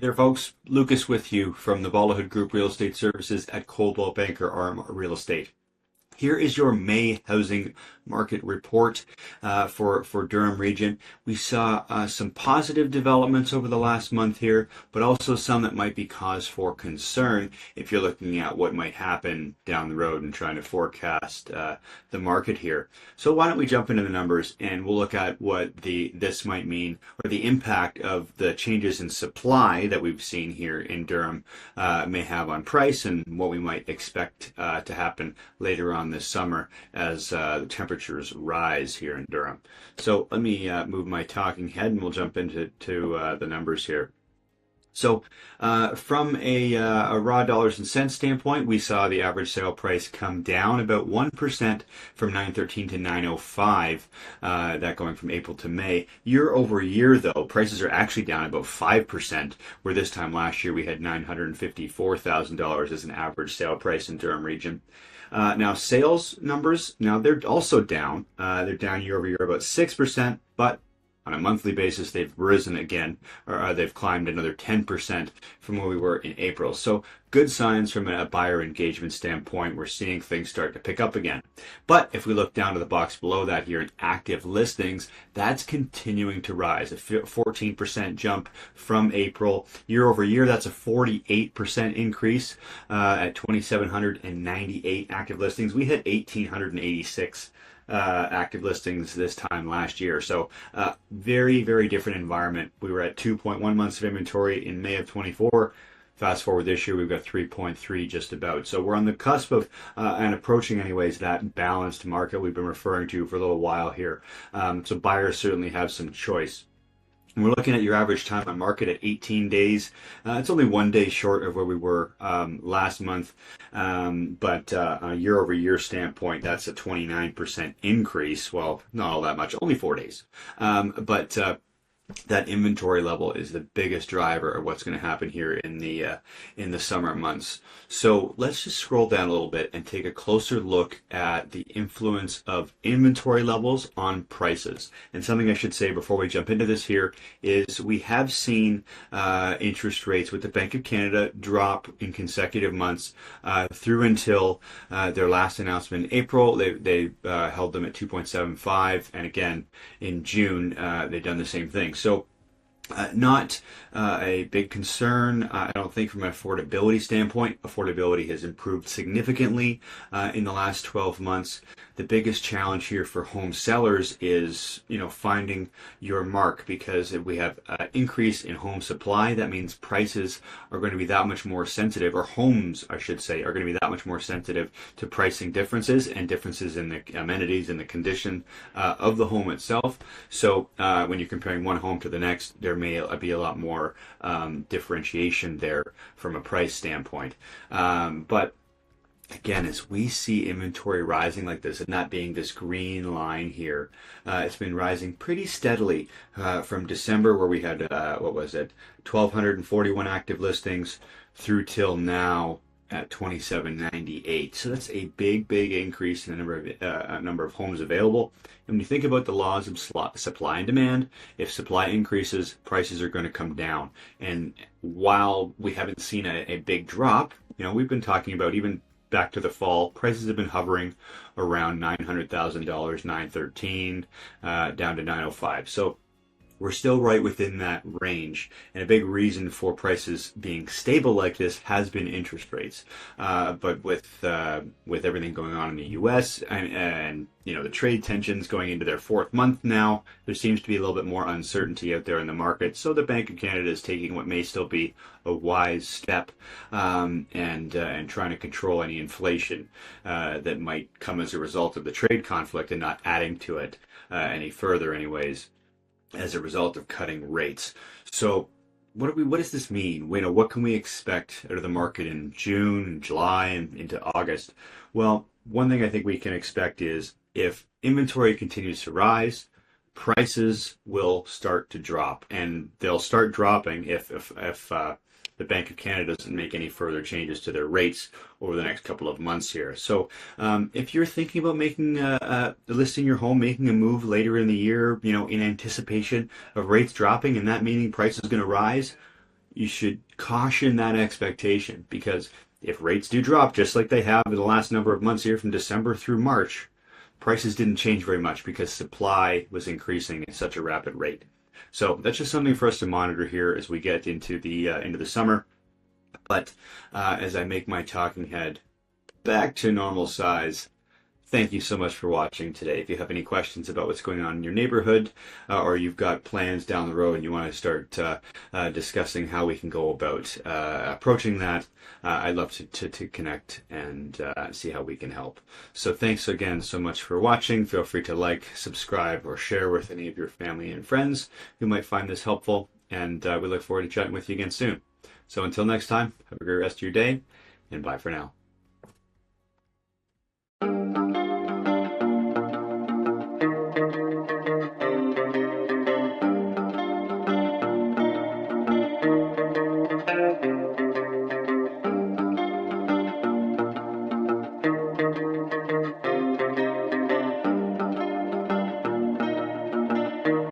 Hey there, folks. Lucas with you from the Ballahhood Group Real Estate Services at Coldwell Banker Arm Real Estate. Here is your May housing market report for Durham Region. We saw some positive developments over the last month here, but also some that might be cause for concern if you're looking at what might happen down the road and trying to forecast the market here. So why don't we jump into the numbers and we'll look at what this might mean, or the impact of the changes in supply that we've seen here in Durham may have on price, and what we might expect to happen later on this summer as the temperatures rise here in Durham. So let me move my talking head and we'll jump into the numbers here. So from a raw dollars and cents standpoint, we saw the average sale price come down about 1% from 913 to 905, that going from April to May. Year over year, though, prices are actually down about 5%, where this time last year we had $954,000 as an average sale price in Durham Region. Now sales numbers, now they're also down. They're down year over year about 6%, but on a monthly basis, they've risen again, or they've climbed another 10% from where we were in April. So good signs from a buyer engagement standpoint. We're seeing things start to pick up again. But if we look down to the box below that here in active listings, that's continuing to rise. A 14% jump from April. Year over year, that's a 48% increase at 2,798 active listings. We had 1,886 active listings this time last year. So very, very different environment. We were at 2.1 months of inventory in May of 24. Fast forward this year, we've got 3.3 just about. So we're on the cusp of, and approaching anyways, that balanced market we've been referring to for a little while here. So buyers certainly have some choice. And we're looking at your average time on market at 18 days. It's only 1 day short of where we were last month. But on a year over year standpoint, that's a 29% increase. Well, not all that much, only 4 days. But that inventory level is the biggest driver of what's going to happen here in the summer months. So let's just scroll down a little bit and take a closer look at the influence of inventory levels on prices. And something I should say before we jump into this here is we have seen interest rates with the Bank of Canada drop in consecutive months through until their last announcement in April. They held them at 2.75, and again in June they've done the same thing. So not a big concern, I don't think, from an affordability standpoint. Affordability has improved significantly in the last 12 months. The biggest challenge here for home sellers is, finding your mark, because if we have an increase in home supply, that means prices are going to be that much more sensitive, or homes, I should say, are going to be that much more sensitive to pricing differences and differences in the amenities and the condition of the home itself. So when you're comparing one home to the next, there may be a lot more differentiation there from a price standpoint. But again, as we see inventory rising like this, and that being this green line here, it's been rising pretty steadily from December, where we had, 1,241 active listings, through till now at 2,798. So that's a big, big increase in the number of homes available. And when you think about the laws of supply and demand, if supply increases, prices are going to come down. And while we haven't seen a big drop, we've been talking about, even back to the fall, prices have been hovering around $900,000, 913, down to 905. So we're still right within that range, and a big reason for prices being stable like this has been interest rates. But with everything going on in the U.S. and the trade tensions going into their fourth month now, there seems to be a little bit more uncertainty out there in the market. So the Bank of Canada is taking what may still be a wise step, and trying to control any inflation that might come as a result of the trade conflict, and not adding to it any further, anyways, as a result of cutting rates. So what does this mean? What can we expect out of the market in June, July, and into August? Well, one thing I think we can expect is, if inventory continues to rise, prices will start to drop, and they'll start dropping if the Bank of Canada doesn't make any further changes to their rates over the next couple of months here. So if you're thinking about listing your home, making a move later in the year, in anticipation of rates dropping, and that meaning price is going to rise, you should caution that expectation, because if rates do drop, just like they have in the last number of months here from December through March, prices didn't change very much because supply was increasing at such a rapid rate. So that's just something for us to monitor here as we get into the summer. But as I make my talking head back to normal size, thank you so much for watching today. If you have any questions about what's going on in your neighborhood, or you've got plans down the road and you want to start discussing how we can go about approaching that, I'd love to connect and see how we can help. So thanks again so much for watching. Feel free to like, subscribe, or share with any of your family and friends who might find this helpful. And we look forward to chatting with you again soon. So until next time, have a great rest of your day, and bye for now.